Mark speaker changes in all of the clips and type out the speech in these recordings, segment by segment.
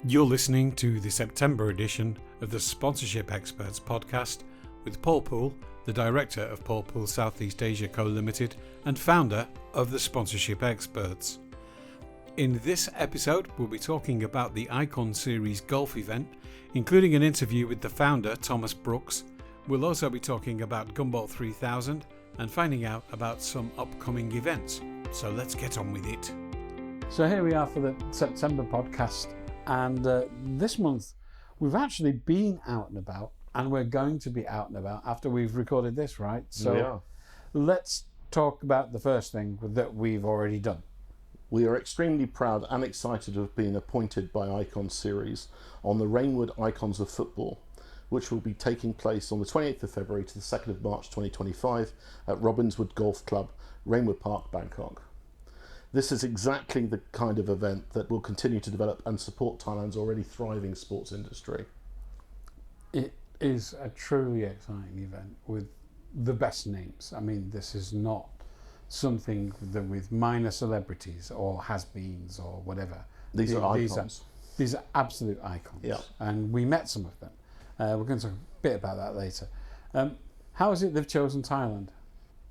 Speaker 1: You're listening to the September edition of the Sponsorship Experts podcast with Paul Poole, the director of Paul Poole Southeast Asia Co Limited and founder of the Sponsorship Experts. In this episode, we'll be talking about the Icon Series golf event, including an interview with the founder, Thomas Brooks. We'll also be talking about Gumball 3000 and finding out about some upcoming events. So let's get on with it.
Speaker 2: So here we are for the September podcast. And this month, we've actually been out and about, and we're going to be out and about after we've recorded this, right? So let's talk about the first thing that we've already done.
Speaker 3: We are extremely proud and excited to have been appointed by Icon Series on the Rainwood Icons of Football, which will be taking place on the 28th of February to the 2nd of March 2025 at Robinswood Golf Club, Rainwood Park, Bangkok. This is exactly the kind of event that will continue to develop and support Thailand's already thriving sports industry.
Speaker 2: It is a truly exciting event with the best names. I mean, this is not something that with minor celebrities or has-beens or whatever.
Speaker 3: These are icons.
Speaker 2: These are absolute icons.
Speaker 3: Yeah.
Speaker 2: And we met some of them. We're going to talk a bit about that later. How is it they've chosen Thailand?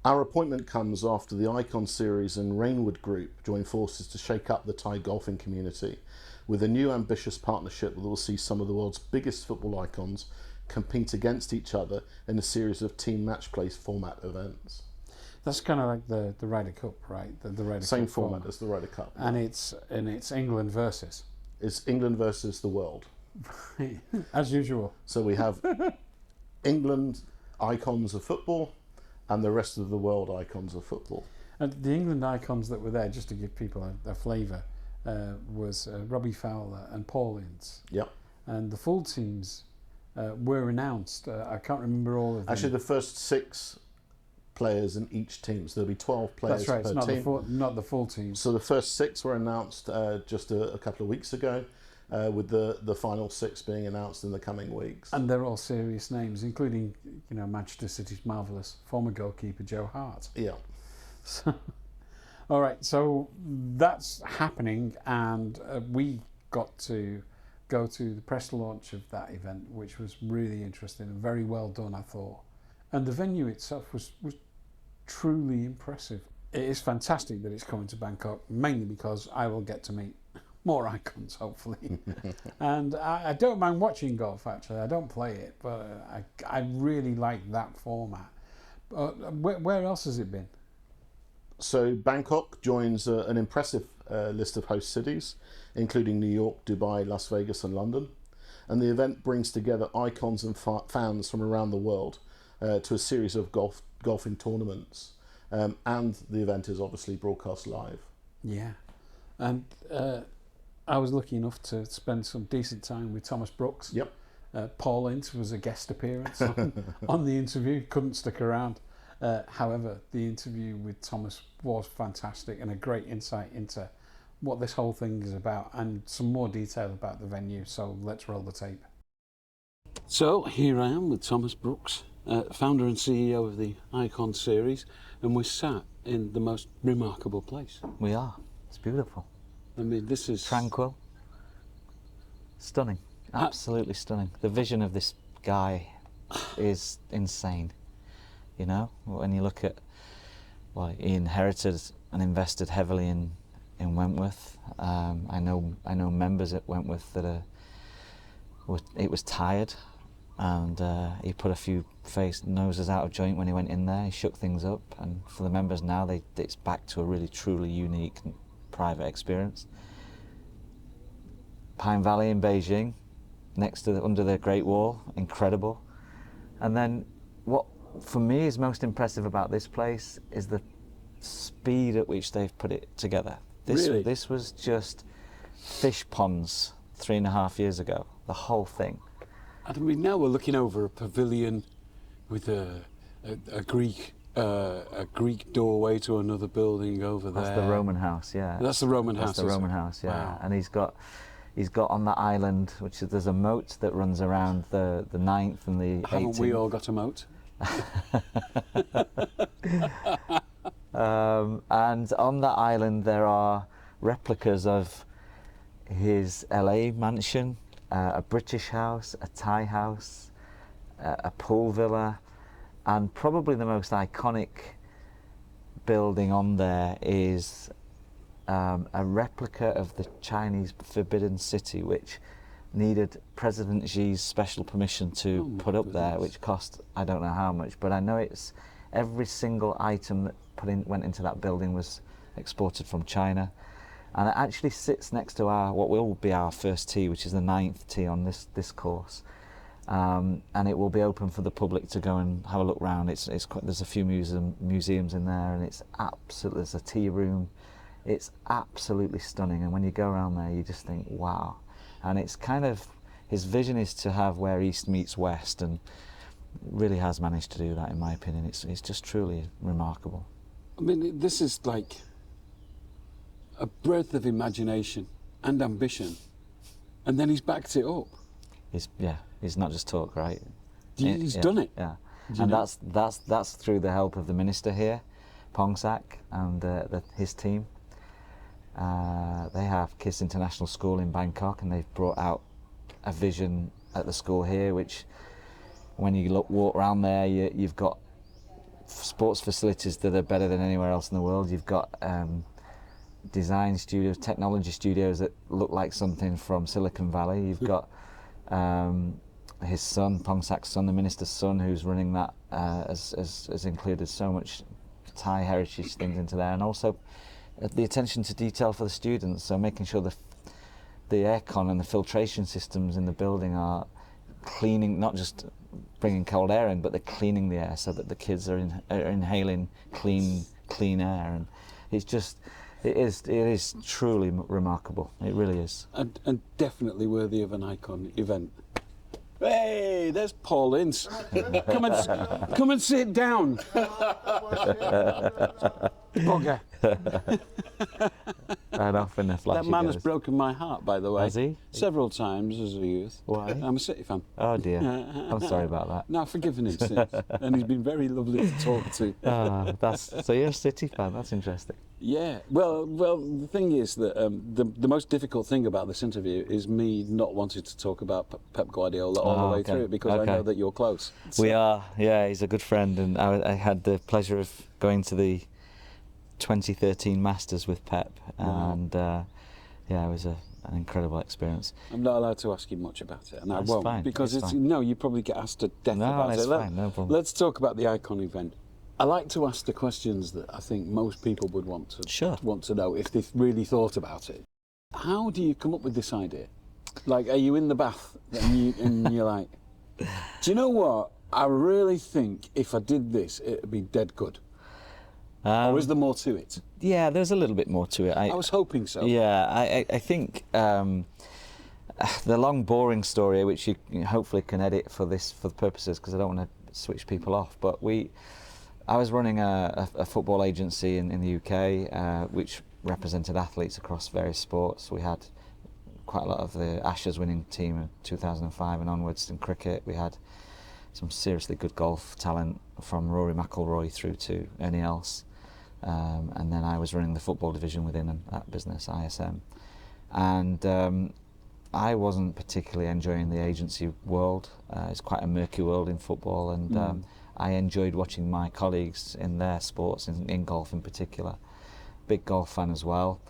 Speaker 3: Our appointment comes after the Icon Series and Rainwood Group joined forces to shake up the Thai golfing community with a new ambitious partnership that will see some of the world's biggest football icons compete against each other in a series of team match play format events.
Speaker 2: That's kind of like the Ryder Cup, right? The Ryder
Speaker 3: Same
Speaker 2: Cup
Speaker 3: format as the Ryder Cup.
Speaker 2: And it's England versus.
Speaker 3: It's England versus the world.
Speaker 2: As usual.
Speaker 3: So we have England icons of football and the rest of the world icons of football.
Speaker 2: And the England icons that were there, just to give people a flavour, was Robbie Fowler and Paul Ince.
Speaker 3: Yep.
Speaker 2: And the full teams were announced. I can't remember all of them.
Speaker 3: Actually, the first 6 players in each team, so there'll be 12 players
Speaker 2: per team. That's right, not the full team.
Speaker 3: So the first 6 were announced just a couple of weeks ago, with the final 6 being announced in the coming weeks.
Speaker 2: And they're all serious names, including Manchester City's marvellous former goalkeeper Joe Hart.
Speaker 3: Yeah.
Speaker 2: So, all right, so that's happening, and we got to go to the press launch of that event, which was really interesting and very well done, I thought. And the venue itself was truly impressive. It is fantastic that it's coming to Bangkok, mainly because I will get to meet more icons, hopefully. And I don't mind watching golf, actually. I don't play it, but I really like that format. Where else has it been?
Speaker 3: So Bangkok joins an impressive list of host cities, including New York, Dubai, Las Vegas and London. And the event brings together icons and fans from around the world to a series of golfing tournaments. And the event is obviously broadcast live. Yeah.
Speaker 2: And I was lucky enough to spend some decent time with Thomas Brooks.
Speaker 3: Yep.
Speaker 2: Paul Ince was a guest appearance on the interview. Couldn't stick around. However, the interview with Thomas was fantastic and a great insight into what this whole thing is about and some more detail about the venue. So let's roll the tape. So here I am with Thomas Brooks, founder and CEO of the Icon Series, and we're sat in the most remarkable place.
Speaker 4: We are. It's beautiful.
Speaker 2: I mean, this is
Speaker 4: tranquil, stunning, absolutely stunning. The vision of this guy is insane. When you look at, he inherited and invested heavily in Wentworth. I know members at Wentworth that it was tired, and he put a few noses out of joint when he went in there. He shook things up, and for the members now, it's back to a really truly unique and private experience. Pine Valley in Beijing, under the Great Wall, incredible. And then what for me is most impressive about this place is the speed at which they've put it together. This was just fish ponds 3.5 years ago, the whole thing.
Speaker 2: And I mean, now we're looking over a pavilion with a Greek doorway to another building over there.
Speaker 4: That's the Roman house, yeah.
Speaker 2: That's the Roman house.
Speaker 4: That's the Roman house, yeah.
Speaker 2: Wow.
Speaker 4: And he's got on that island, there's a moat that runs around the 9th and the 18th.
Speaker 2: Haven't we all got a moat?
Speaker 4: And on that island there are replicas of his LA mansion, a British house, a Thai house, a pool villa, and probably the most iconic building on there is a replica of the Chinese Forbidden City, which needed President Xi's special permission to put up there, which cost I don't know how much, but I know it's every single item that went into that building was exported from China, and it actually sits next to what will be our first tee, which is the 9th tee on this course, and it will be open for the public to go and have a look round. There's a few museums in there, and it's absolutely, there's a tea room. It's absolutely stunning, and when you go around there, you just think, wow. And it's kind of, his vision is to have where East meets West, and really has managed to do that, in my opinion. It's just truly remarkable.
Speaker 2: I mean, this is like a breadth of imagination and ambition, and then he's backed it up.
Speaker 4: He's not just talk, right?
Speaker 2: He's done it.
Speaker 4: Yeah, and that's through the help of the minister here, Pongsak, and his team. They have KISS International School in Bangkok, and they've brought out a vision at the school here, which, when you walk around there, you've got sports facilities that are better than anywhere else in the world. You've got design studios, technology studios that look like something from Silicon Valley. You've got his son, Pongsak's son, the minister's son, who's running that, has included so much Thai heritage things into there, and also the attention to detail for the students, so making sure the aircon and the filtration systems in the building are cleaning, not just bringing cold air in, but they're cleaning the air so that the kids are inhaling clean air, and it is truly remarkable. It really is,
Speaker 2: and definitely worthy of an icon event. Hey, there's Paul Ince. Come and sit down. Bugger.
Speaker 4: And off in the flash.
Speaker 2: That man has broken my heart, by the way.
Speaker 4: Has he?
Speaker 2: Several times as a youth.
Speaker 4: Why?
Speaker 2: I'm a City fan.
Speaker 4: Oh dear. I'm sorry about that.
Speaker 2: No, I've forgiven him since. And he's been very lovely to talk to.
Speaker 4: So you're a City fan, that's interesting.
Speaker 2: Yeah, well, the thing is that the most difficult thing about this interview is me not wanting to talk about Pep Guardiola all the way through, because I know that you're close. So.
Speaker 4: We are, yeah, he's a good friend, and I had the pleasure of going to the 2013 Masters with Pep, and it was an incredible experience.
Speaker 2: I'm not allowed to ask you much about it, and
Speaker 4: That's
Speaker 2: I won't,
Speaker 4: fine.
Speaker 2: because
Speaker 4: it's
Speaker 2: fine. No, you probably get asked to death about it.
Speaker 4: No, it's fine, no problem.
Speaker 2: Let's talk about the Icon event. I like to ask the questions that I think most people would want to know if they've really thought about it. How do you come up with this idea? Like, are you in the bath and you're like, do you know what? I really think if I did this, it'd be dead good. Or is there more to it?
Speaker 4: Yeah, there's a little bit more to it.
Speaker 2: I was hoping so.
Speaker 4: Yeah, I think the long, boring story, which you hopefully can edit for the purposes, because I don't want to switch people off, but I was running a football agency in the UK, which represented athletes across various sports. We had quite a lot of the Ashes winning team of 2005 and onwards in cricket. We had some seriously good golf talent from Rory McIlroy through to Ernie Els. And then I was running the football division within that business, ISM. And I wasn't particularly enjoying the agency world. It's quite a murky world in football, and I enjoyed watching my colleagues in their sports, in golf in particular. Big golf fan as well.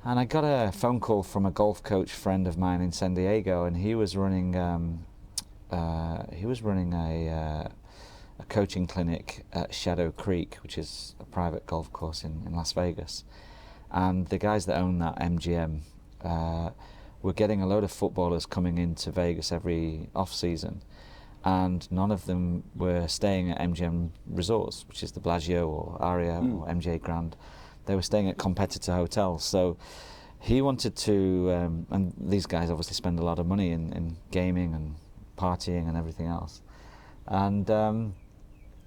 Speaker 4: And I got a phone call from a golf coach friend of mine in San Diego, and he was running a coaching clinic at Shadow Creek, which is a private golf course in Las Vegas. And the guys that own that, MGM, were getting a load of footballers coming into Vegas every off-season, and none of them were staying at MGM resorts, which is the Bellagio or Aria or MGA Grand. They were staying at competitor hotels. So he wanted to, and these guys obviously spend a lot of money in gaming and partying and everything else. And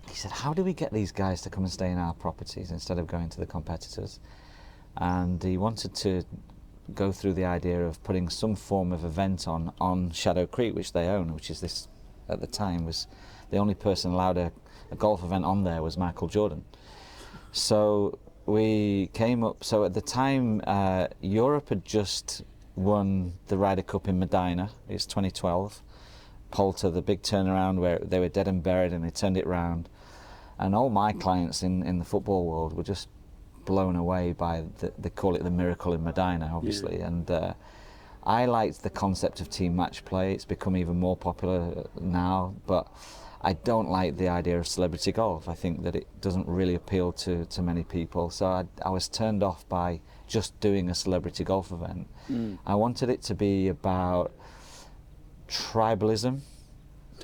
Speaker 4: he said, how do we get these guys to come and stay in our properties instead of going to the competitors? And he wanted to go through the idea of putting some form of event on Shadow Creek, which they own, which is this, at the time, was the only person allowed a golf event on there was Michael Jordan. So we came up, so at the time Europe had just won the Ryder Cup in Medina. It's 2012. Poulter, the big turnaround where they were dead and buried and they turned it round. And all my clients in the football world were just blown away by they call it the miracle in Medina, obviously. Yeah. And I liked the concept of team match play. It's become even more popular now, but I don't like the idea of celebrity golf. I think that it doesn't really appeal to many people. So I was turned off by just doing a celebrity golf event. I wanted it to be about tribalism,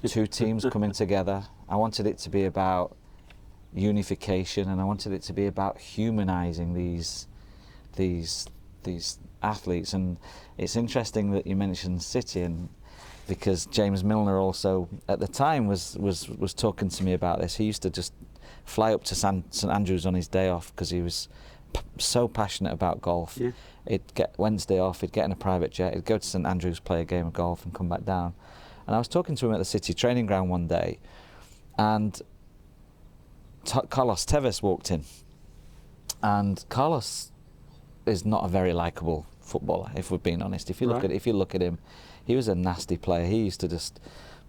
Speaker 4: two teams coming together. I wanted it to be about unification, and I wanted it to be about humanizing these athletes. And it's interesting that you mentioned City, and because James Milner also at the time was talking to me about this. He used to just fly up to St Andrews on his day off because he was so passionate about golf. Yeah. He'd get Wednesday off, he'd get in a private jet, he'd go to St Andrews, play a game of golf and come back down. And I was talking to him at the City training ground one day, and Carlos Tevez walked in, and Carlos is not a very likeable footballer, if we're being honest. If you look at him, he was a nasty player. He used to just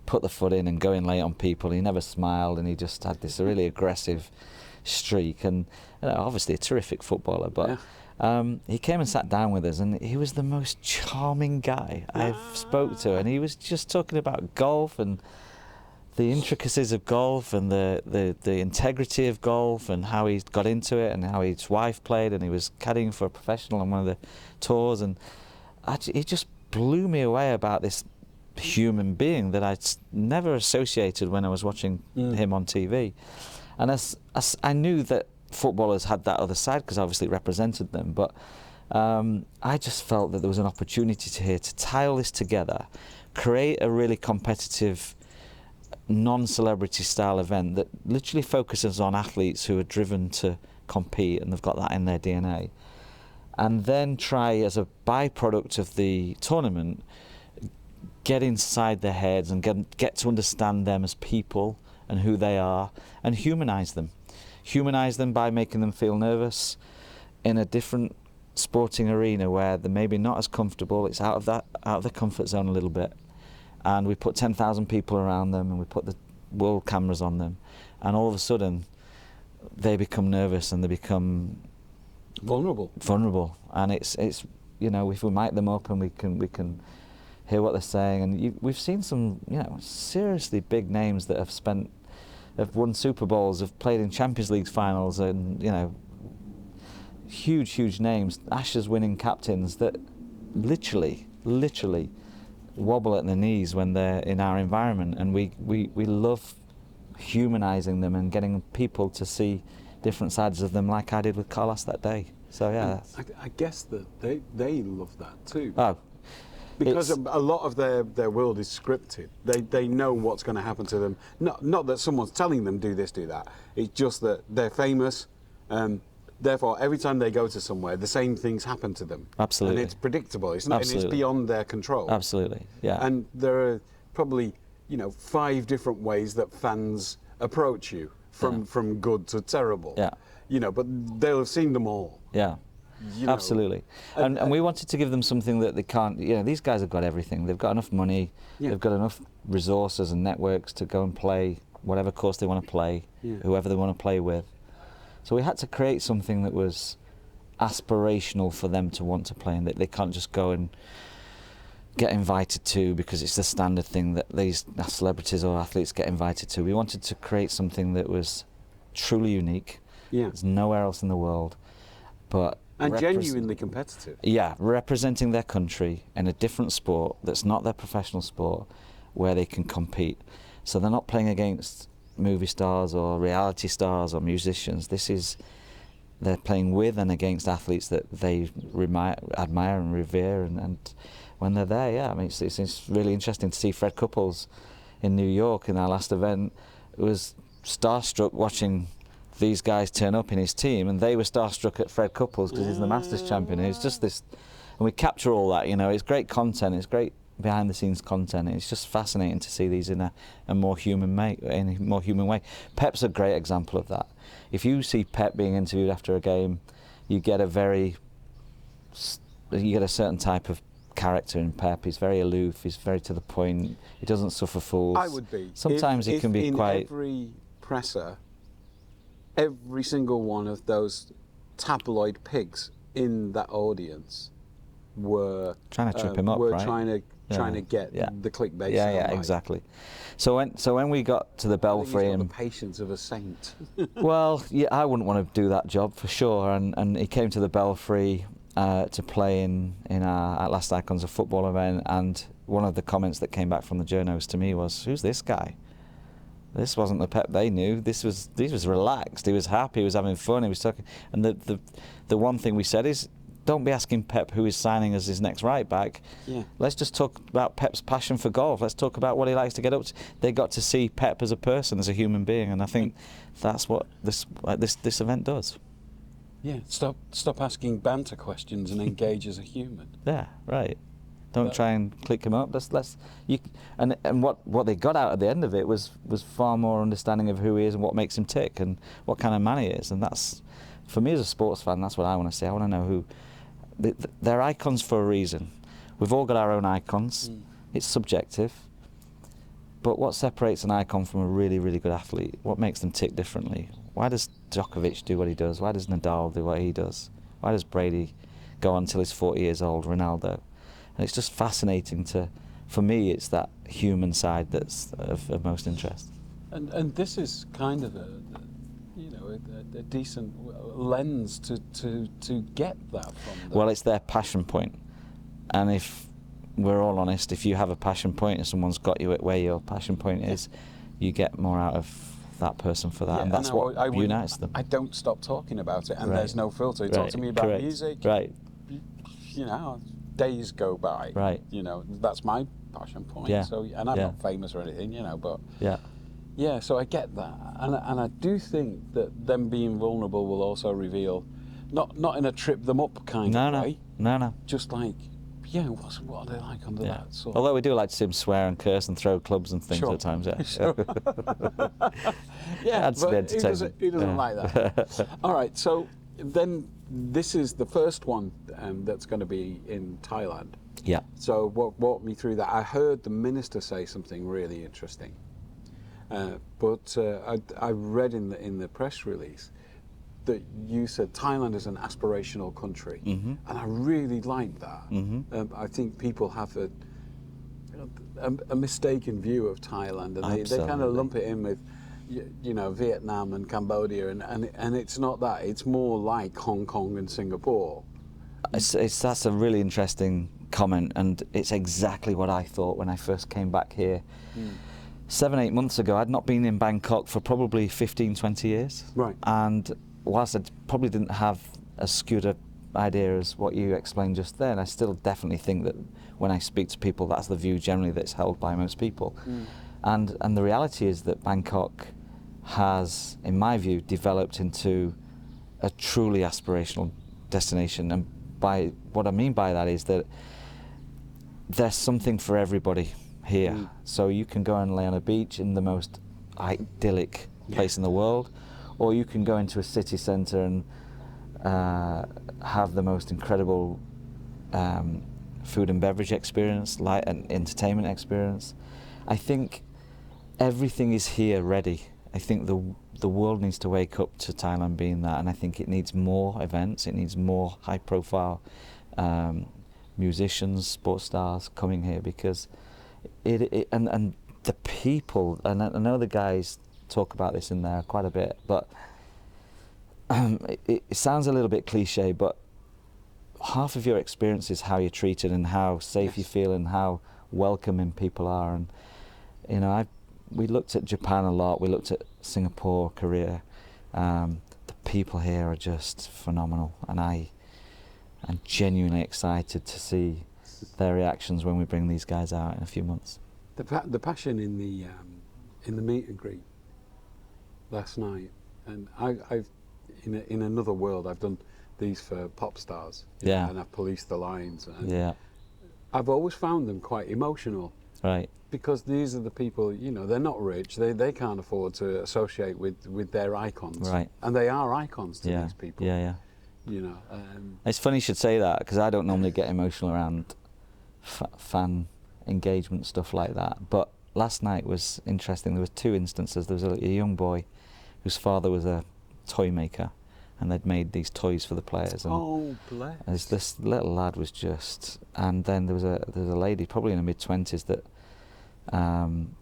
Speaker 4: put the foot in and go in late on people. He never smiled, and he just had this really aggressive streak. And obviously a terrific footballer, but he came and sat down with us, and he was the most charming guy I've spoke to, and he was just talking about golf and the intricacies of golf and the integrity of golf and how he got into it and how his wife played, and he was caddying for a professional on one of the tours, and he just blew me away about this human being that I'd never associated when I was watching him on TV. And as I knew that footballers had that other side because I obviously represented them, but I just felt that there was an opportunity to tie all this together, create a really competitive non-celebrity style event that literally focuses on athletes who are driven to compete and they've got that in their DNA, and then try as a byproduct of the tournament get inside their heads and get to understand them as people and who they are, and humanize them by making them feel nervous in a different sporting arena where they're maybe not as comfortable. It's out of their comfort zone a little bit. And we put 10,000 people around them, and we put the world cameras on them, and all of a sudden they become nervous and they become vulnerable. And it's if we mic them up and we can hear what they're saying, and we've seen some seriously big names that have won Super Bowls, have played in Champions League finals, and huge names, Ashes winning captains that literally wobble at their knees when they're in our environment, and we love humanizing them and getting people to see different sides of them, like I did with Carlos that day. So yeah,
Speaker 2: I guess that they love that too.
Speaker 4: Oh,
Speaker 2: because a lot of their world is scripted. They know what's going to happen to them. Not that someone's telling them do this, do that. It's just that they're famous. Therefore, every time they go to somewhere, the same things happen to them.
Speaker 4: Absolutely.
Speaker 2: And it's predictable. It's not. And it's beyond their control.
Speaker 4: Absolutely. Yeah.
Speaker 2: And there are probably 5 different ways that fans approach you, from good to terrible.
Speaker 4: Yeah.
Speaker 2: But they'll have seen them all.
Speaker 4: Yeah. Absolutely. And we wanted to give them something that they can't. These guys have got everything. They've got enough money. Yeah. They've got enough resources and networks to go and play whatever course they want to play, whoever they want to play with. So we had to create something that was aspirational for them to want to play, and that they can't just go and get invited to because it's the standard thing that these celebrities or athletes get invited to. We wanted to create something that was truly unique. Yeah. There's nowhere else in the world. And
Speaker 2: genuinely competitive.
Speaker 4: Yeah, representing their country in a different sport that's not their professional sport, where they can compete. So they're not playing against movie stars or reality stars or musicians. They're playing with and against athletes that they admire and revere, and when they're there, it's really interesting to see Fred Couples in New York in our last event. It was starstruck watching these guys turn up in his team, and they were starstruck at Fred Couples because he's the Masters champion. It's just this, and we capture all that. It's great content. It's great behind the scenes content. It's just fascinating to see these in a more human way. Pep's a great example of that. If you see Pep being interviewed after a game, you get a certain type of character in Pep. He's very aloof. He's very to the point. He doesn't suffer fools.
Speaker 2: I would be.
Speaker 4: Sometimes he can be
Speaker 2: in
Speaker 4: quite.
Speaker 2: every presser, every single one of those tabloid pigs in that audience were
Speaker 4: Trying to trip him up,
Speaker 2: were
Speaker 4: right?
Speaker 2: trying to get the clickbait.
Speaker 4: Yeah,
Speaker 2: sound
Speaker 4: yeah,
Speaker 2: right.
Speaker 4: exactly. So when we got to the
Speaker 2: I think
Speaker 4: Belfry,
Speaker 2: he's got
Speaker 4: and
Speaker 2: the patience of a saint.
Speaker 4: well, yeah, I wouldn't want to do that job for sure. And he came to the Belfry to play in our At Last Icons of Football event, and one of the comments that came back from the journos to me was, "Who's this guy? This wasn't the Pep they knew. He was relaxed. He was happy. He was having fun. He was talking." And the one thing we said is, don't be asking Pep who he's signing as his next right back.
Speaker 2: Yeah.
Speaker 4: Let's just talk about Pep's passion for golf. Let's talk about what he likes to get up to. They got to see Pep as a person, as a human being, and I think that's what this event does.
Speaker 2: Yeah. Stop asking banter questions and engage as a human.
Speaker 4: Yeah, right. Don't try and click him up. And what they got out at the end of it was far more understanding of who he is and what makes him tick and what kind of man he is. And that's, for me as a sports fan, that's what I want to say. I want to know who. They're icons for a reason. We've all got our own icons. It's subjective. But what separates an icon from a really, really good athlete? What makes them tick differently? Why does Djokovic do what he does? Why does Nadal do what he does? Why does Brady go on until he's 40 years old, Ronaldo? And it's just fascinating for me, it's that human side that's of most interest.
Speaker 2: And this is kind of a decent lens to get that from them.
Speaker 4: Well, it's their passion point. And if we're all honest, if you have a passion point and someone's got you at where your passion point is, you get more out of that person for that, and that's what unites them.
Speaker 2: I don't stop talking about it, and
Speaker 4: Right.
Speaker 2: there's no filter.
Speaker 4: Right.
Speaker 2: Talk to me about
Speaker 4: Correct.
Speaker 2: music.
Speaker 4: Right.
Speaker 2: You know, days go by.
Speaker 4: Right.
Speaker 2: You know, that's my passion point.
Speaker 4: Yeah.
Speaker 2: So, and I'm
Speaker 4: Yeah.
Speaker 2: not famous or anything, you know, but
Speaker 4: Yeah.
Speaker 2: yeah. So I get that, and I do think that them being vulnerable will also reveal, not in a trip them up kind of way,
Speaker 4: No.
Speaker 2: just like, yeah, what are they like under
Speaker 4: Yeah.
Speaker 2: that sort?
Speaker 4: Although we do like to see him swear and curse and throw clubs and things
Speaker 2: Sure.
Speaker 4: at times. Yeah.
Speaker 2: Sure. Yeah,
Speaker 4: Adds to the
Speaker 2: but
Speaker 4: entertainment.
Speaker 2: he doesn't
Speaker 4: Yeah.
Speaker 2: like that. All right, so then this is the first one that's going to be in Thailand.
Speaker 4: Yeah.
Speaker 2: So walk me through that. I heard the minister say something really interesting, but I read in the press release that you said Thailand is an aspirational country, and I really like that. I think people have a mistaken view of Thailand, and they kind of
Speaker 4: Absolutely.
Speaker 2: lump it in with Vietnam and Cambodia, and it's not that. It's more like Hong Kong and Singapore.
Speaker 4: That's a really interesting comment, and it's exactly what I thought when I first came back here. 7-8 months ago, I'd not been in Bangkok for probably 15-20 years.
Speaker 2: Right.
Speaker 4: And whilst I probably didn't have as skewed a idea as what you explained just then, I still definitely think that when I speak to people, that's the view generally that's held by most people. And the reality is that Bangkok has, in my view, developed into a truly aspirational destination. And by what I mean by that is that there's something for everybody here. So you can go and lay on a beach in the most idyllic place in the world, or you can go into a city centre and have the most incredible food and beverage experience, light and entertainment experience. I think everything is here ready. I think the world needs to wake up to Thailand being that, and I think it needs more events, it needs more high profile musicians, sports stars coming here, because and the people, and I know the guys talk about this in there quite a bit, but it sounds a little bit cliche, but half of your experience is how you're treated and how safe you feel and how welcoming people are. And you know, we looked at Japan a lot, we looked at Singapore, Korea. The people here are just phenomenal, and I'm genuinely excited to see their reactions when we bring these guys out in a few months.
Speaker 2: The passion in the meet and greet last night, and I've in another world I've done these for pop stars,
Speaker 4: Yeah.
Speaker 2: and I've policed the lines, and
Speaker 4: Yeah,
Speaker 2: I've always found them quite emotional,
Speaker 4: right.
Speaker 2: because these are the people, you know, they're not rich, they can't afford to associate with their icons,
Speaker 4: Right.
Speaker 2: and they are icons to
Speaker 4: Yeah,
Speaker 2: these people,
Speaker 4: yeah.
Speaker 2: you know.
Speaker 4: It's funny you should say that, because I don't normally get emotional around fan engagement stuff like that. But last night was interesting. There were two instances. There was a young boy whose father was a toy maker, and they'd made these toys for the players. And
Speaker 2: Oh, bless.
Speaker 4: this little lad was just, and then there was a lady probably in her mid-20s that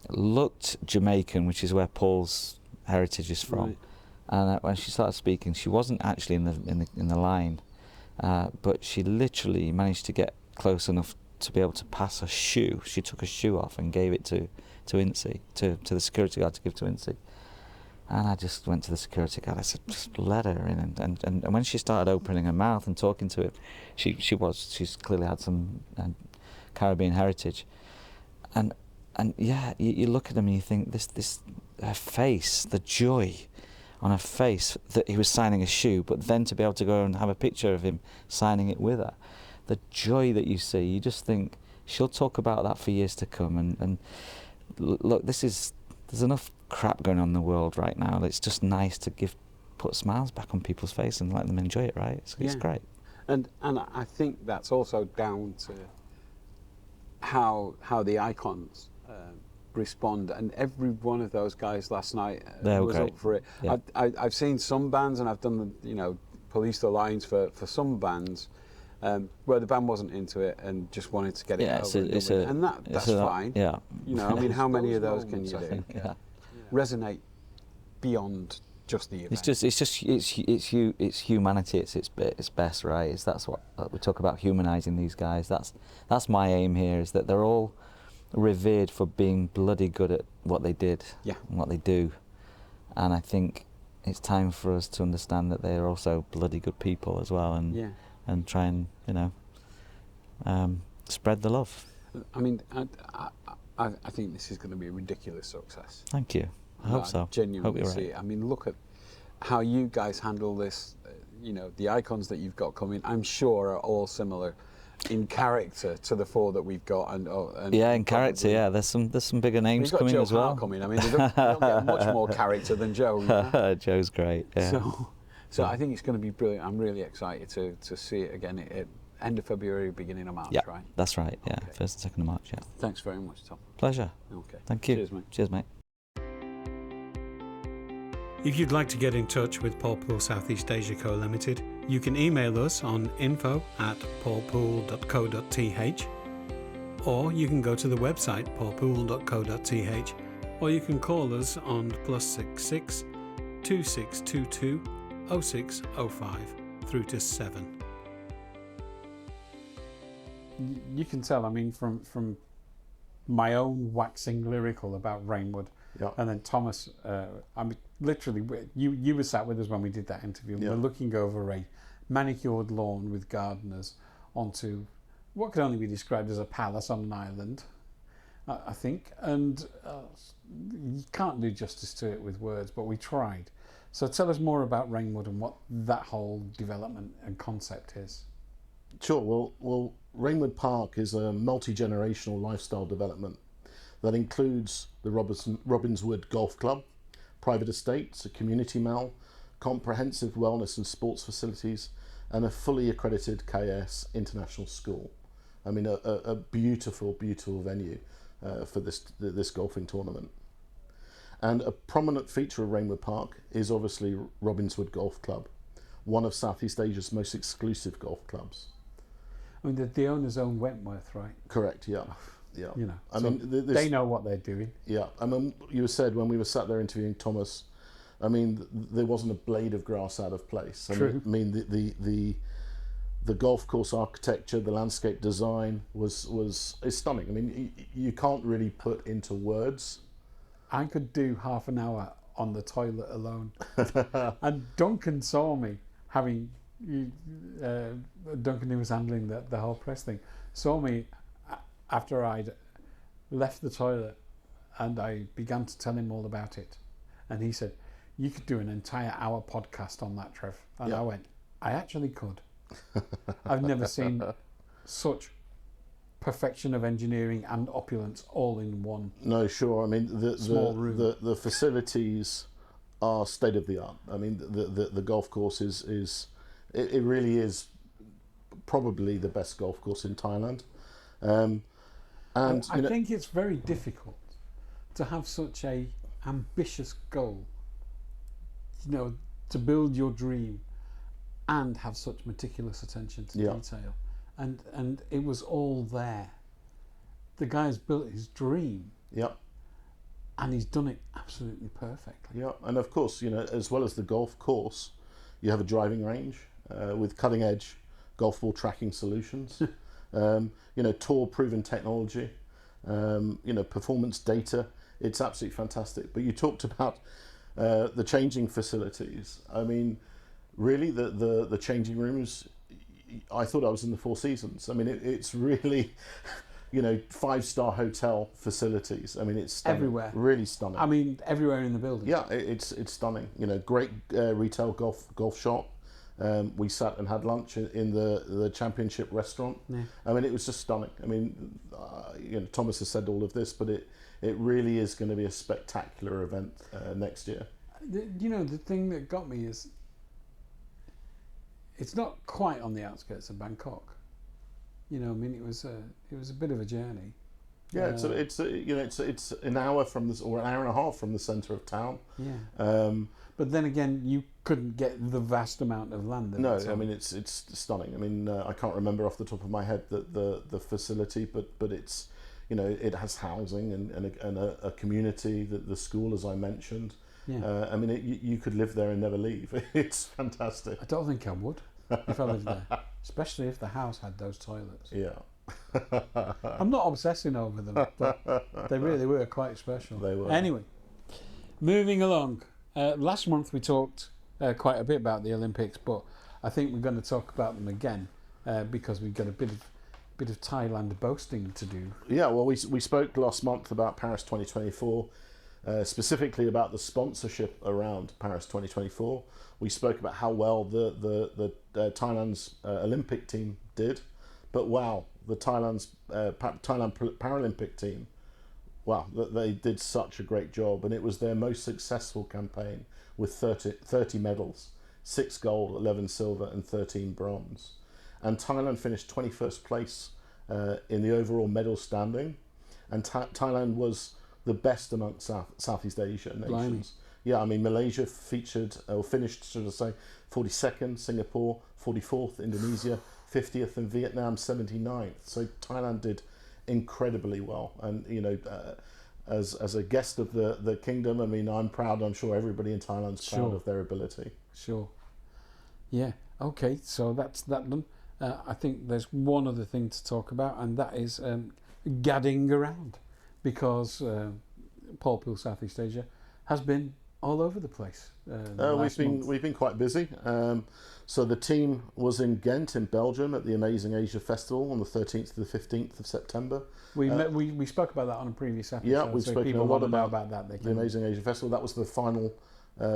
Speaker 4: looked Jamaican, which is where Paul's heritage is from.
Speaker 2: Right.
Speaker 4: And when she started speaking, she wasn't actually in the line, but she literally managed to get close enough to be able to pass a shoe. She took a shoe off and gave it to Incy, to the security guard to give to Incy. And I just went to the security guard. I said, just let her in. And when she started opening her mouth and talking to him, she's clearly had some Caribbean heritage. And yeah, you look at him and you think her face, the joy on her face that he was signing a shoe, but then to be able to go and have a picture of him signing it with her, the joy that you see, you just think she'll talk about that for years to come. And look, there's enough crap going on in the world right now. It's just nice to put smiles back on people's face and let them enjoy it, right? It's great.
Speaker 2: And I think that's also down to how the icons respond, and every one of those guys last night was
Speaker 4: great.
Speaker 2: up for it.
Speaker 4: Yeah.
Speaker 2: I've seen some bands, and I've done policed the lines for some bands where the band wasn't into it and just wanted to get it over and that's fine.
Speaker 4: Yeah.
Speaker 2: I mean, how many of those can you
Speaker 4: I
Speaker 2: do?
Speaker 4: think, yeah.
Speaker 2: Resonate beyond just the event.
Speaker 4: It's humanity. It's its best, right? That's what we talk about, humanizing these guys. That's my aim here, is that they're all revered for being bloody good at what they did and what they do. And I think it's time for us to understand that they're also bloody good people as well, and try and spread the love.
Speaker 2: I mean, I think this is going to be a ridiculous success.
Speaker 4: Thank you. I hope so.
Speaker 2: Genuinely
Speaker 4: hope you're
Speaker 2: see
Speaker 4: right.
Speaker 2: it. I mean, look at how you guys handle this. The icons that you've got coming, I'm sure, are all similar in character to the four that we've got. And
Speaker 4: in character, yeah. There's some bigger names coming
Speaker 2: Joe
Speaker 4: as well.
Speaker 2: Hart coming. I mean, they don't get much more character than Joe.
Speaker 4: Joe's great. Yeah.
Speaker 2: So I think it's going to be brilliant. I'm really excited to see it again at end of February, beginning of March, right?
Speaker 4: That's right. Yeah,
Speaker 2: Okay.
Speaker 4: 1st and 2nd of March. Yeah.
Speaker 2: Thanks very much, Tom.
Speaker 4: Pleasure.
Speaker 2: Okay.
Speaker 4: Thank you.
Speaker 2: Cheers, mate.
Speaker 4: Cheers, mate.
Speaker 1: If you'd like to get in touch with Paul Pool Southeast Asia Co Limited, you can email us on info@paulpool.co.th, or you can go to the website paulpool.co.th, or you can call us on +66 2622 0605 through to 7.
Speaker 2: You can tell, I mean, from my own waxing lyrical about Rainwood, and then Thomas, I mean, literally, you were sat with us when we did that interview, and we're looking over a manicured lawn with gardeners onto what could only be described as a palace on an island, I think, and you can't do justice to it with words, but we tried. So tell us more about Rainwood and what that whole development and concept is.
Speaker 3: Sure. Well, Rainwood Park is a multi-generational lifestyle development that includes the Robinswood Golf Club, private estates, a community mall, comprehensive wellness and sports facilities, and a fully accredited KS International School. I mean, a beautiful, beautiful venue for this golfing tournament. And a prominent feature of Rainwood Park is obviously Robinswood Golf Club, one of Southeast Asia's most exclusive golf clubs.
Speaker 2: I mean, the owners own Wentworth, right?
Speaker 3: Correct, yeah. I
Speaker 2: so
Speaker 3: mean,
Speaker 2: they know what they're doing.
Speaker 3: Yeah, I mean, you said when we were sat there interviewing Thomas, I mean, there wasn't a blade of grass out of place.
Speaker 2: True.
Speaker 3: I mean, the golf course architecture, the landscape design is stunning. I mean, you can't really put into words.
Speaker 2: I could do half an hour on the toilet alone. And Duncan saw me having, Duncan, who was handling the whole press thing, saw me after I'd left the toilet, and I began to tell him all about it. And he said, you could do an entire hour podcast on that, Trev. And I went, I actually could. I've never seen such perfection of engineering and opulence all in one.
Speaker 3: No, sure. I mean,
Speaker 2: small room.
Speaker 3: The facilities are state of the art. I mean, the golf course it really is probably the best golf course in Thailand. And
Speaker 2: I think it's very difficult to have such a ambitious goal, to build your dream and have such meticulous attention to detail. And it was all there. The guy's built his dream.
Speaker 3: Yep.
Speaker 2: And he's done it absolutely perfectly.
Speaker 3: Yeah, and of course, as well as the golf course, you have a driving range with cutting-edge golf ball tracking solutions. Tour proven technology. Performance data. It's absolutely fantastic. But you talked about the changing facilities. I mean, really, the changing rooms. I thought I was in the Four Seasons. I mean, it's really, 5-star hotel facilities. I mean, it's stunning,
Speaker 2: everywhere,
Speaker 3: really stunning.
Speaker 2: I mean, everywhere in the building.
Speaker 3: Yeah, it's stunning. Great retail golf shop. We sat and had lunch in the championship restaurant.
Speaker 2: Yeah.
Speaker 3: I mean, it was just stunning. I mean, Thomas has said all of this, but it really is going to be a spectacular event next year.
Speaker 2: The thing that got me is it's not quite on the outskirts of Bangkok. It was a bit of a journey.
Speaker 3: Yeah, it's an hour from this, or an hour and a half from the centre of town.
Speaker 2: Yeah. But then again, you couldn't get the vast amount of land.
Speaker 3: No, I mean it's stunning. I mean I can't remember off the top of my head the facility, but it's it has housing and a community, the school, as I mentioned.
Speaker 2: Yeah.
Speaker 3: I mean you could live there and never leave. It's fantastic.
Speaker 2: I don't think I would if I lived there, especially if the house had those toilets.
Speaker 3: Yeah.
Speaker 2: I'm not obsessing over them, but they really were quite special.
Speaker 3: They were.
Speaker 2: Anyway, moving along. Last month we talked quite a bit about the Olympics, but I think we're going to talk about them again because we've got a bit of Thailand boasting to do.
Speaker 3: Yeah, well, we spoke last month about Paris 2024, specifically about the sponsorship around Paris 2024. We spoke about how well the Thailand's Olympic team did, but wow, the Thailand Paralympic team, wow, they did such a great job, and it was their most successful campaign with 30 medals, 6 gold, 11 silver and 13 bronze. And Thailand finished 21st place in the overall medal standing, and Thailand was the best amongst Southeast Asia nations.
Speaker 2: Blimey.
Speaker 3: Yeah, I mean, Malaysia finished, should I say, 42nd, Singapore 44th, Indonesia 50th, and Vietnam 79th. So Thailand did incredibly well, and as a guest of the kingdom, I mean, I'm proud. I'm sure everybody in Thailand's proud of their ability.
Speaker 2: Sure. Yeah. Okay. So that's that done. I think there's one other thing to talk about, and that is gadding around, because Paul Pool Southeast Asia has been all over the place.
Speaker 3: We've been quite busy. So the team was in Ghent in Belgium at the Amazing Asia Festival on the 13th to the 15th of September.
Speaker 2: We spoke about that on a previous episode.
Speaker 3: Yeah, we've spoken a lot about
Speaker 2: that.
Speaker 3: The Amazing Asia Festival. That was the final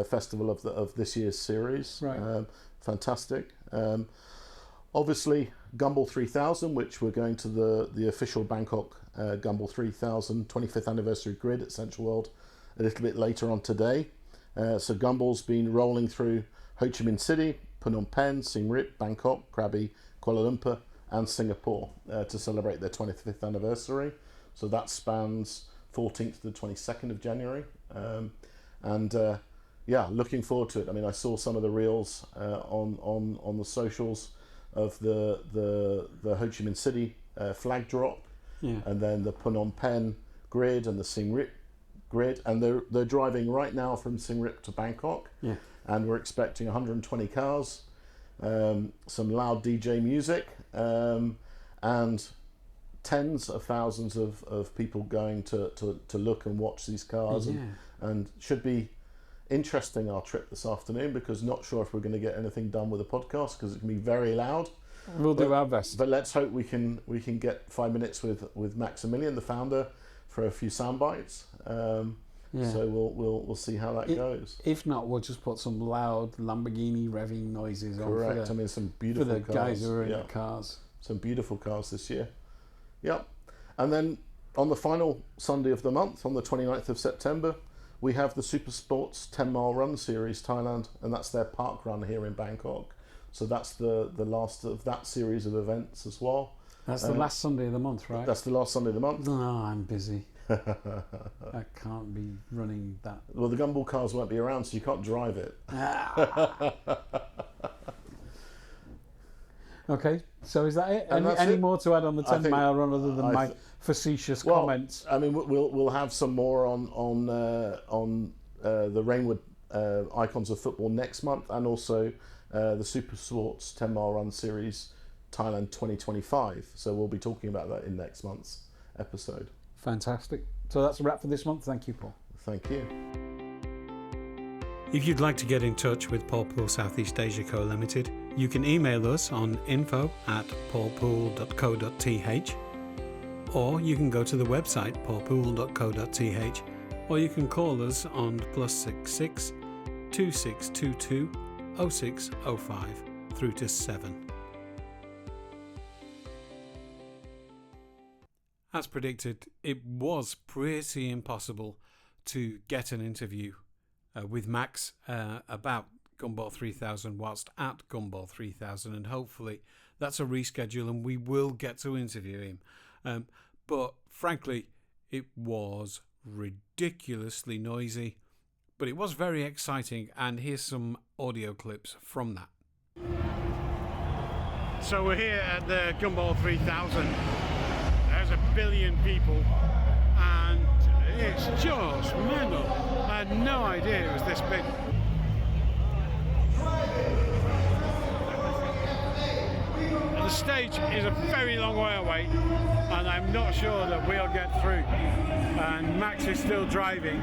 Speaker 3: festival of this year's series.
Speaker 2: Right.
Speaker 3: Fantastic. Obviously, Gumball 3000, which we're going to the official Bangkok Gumball 3000 25th anniversary grid at Central World a little bit later on today. So Gumball's been rolling through Ho Chi Minh City, Phnom Penh, Siem Reap, Bangkok, Krabi, Kuala Lumpur and Singapore to celebrate their 25th anniversary. So that spans 14th to the 22nd of January. Looking forward to it. I mean, I saw some of the reels on the socials of the Ho Chi Minh City flag drop, and then the Phnom Penh grid and the Siem Reap grid, and they're driving right now from Siem Reap to Bangkok, and we're expecting 120 cars, some loud DJ music, and tens of thousands of people going to look and watch these cars, and should be interesting, our trip this afternoon, because not sure if we're going to get anything done with the podcast because it can be very loud.
Speaker 2: We'll do our best.
Speaker 3: But let's hope we can get 5 minutes with Maximilian, the founder, for a few sound bites. So we'll see how that goes.
Speaker 2: If not, we'll just put some loud Lamborghini revving noises on.
Speaker 3: Correct. I mean, some beautiful
Speaker 2: for the
Speaker 3: cars.
Speaker 2: guys who are in the cars.
Speaker 3: Some beautiful cars this year. Yep. And then on the final Sunday of the month, on the 29th of September, we have the Super Sports 10-mile run series Thailand, and that's their park run here in Bangkok. So that's the last of that series of events as well.
Speaker 2: That's the last Sunday of the month, right?
Speaker 3: That's the last Sunday of the month.
Speaker 2: No, I'm busy. I can't be running that.
Speaker 3: Well, the Gumball cars won't be around, so you can't drive it.
Speaker 2: Okay, so is that it?
Speaker 3: And that's
Speaker 2: Any
Speaker 3: it.
Speaker 2: more to add on the 10
Speaker 3: think-
Speaker 2: mile run other than
Speaker 3: I
Speaker 2: my
Speaker 3: th-
Speaker 2: facetious
Speaker 3: Well,
Speaker 2: comments?
Speaker 3: I mean, we'll have some more on the Rainwood Icons of Football next month, and also the Super Sports 10 Mile Run Series Thailand 2025. So we'll be talking about that in next month's episode.
Speaker 2: Fantastic. So that's a wrap for this month. Thank you, Paul.
Speaker 3: Thank you.
Speaker 1: If you'd like to get in touch with Paul Pool Southeast Asia Co Limited, you can email us on info@paulpool.co.th, or you can go to the website paulpool.co.th, or you can call us on +66 2622 0605 through to 7. As predicted, it was pretty impossible to get an interview with Max about Gumball 3000 whilst at Gumball 3000, and hopefully that's a reschedule and we will get to interview him. But frankly, it was ridiculously noisy, but it was very exciting, and here's some audio clips from that. So we're here at the Gumball 3000. There's a billion people and it's just mental. I had no idea it was this big. And the stage is a very long way away, and I'm not sure that we'll get through. And Max is still driving.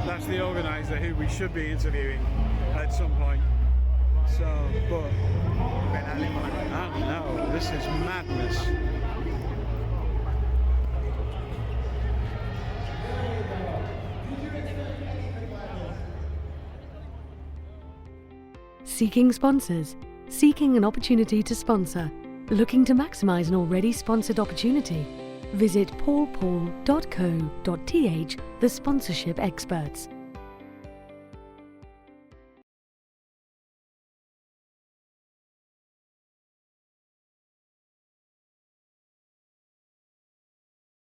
Speaker 1: That's the organiser who we should be interviewing at some point. So, but I don't know, this is madness.
Speaker 5: Seeking sponsors? Seeking an opportunity to sponsor? Looking to maximise an already sponsored opportunity? Visit paulpool.co.th, the sponsorship experts.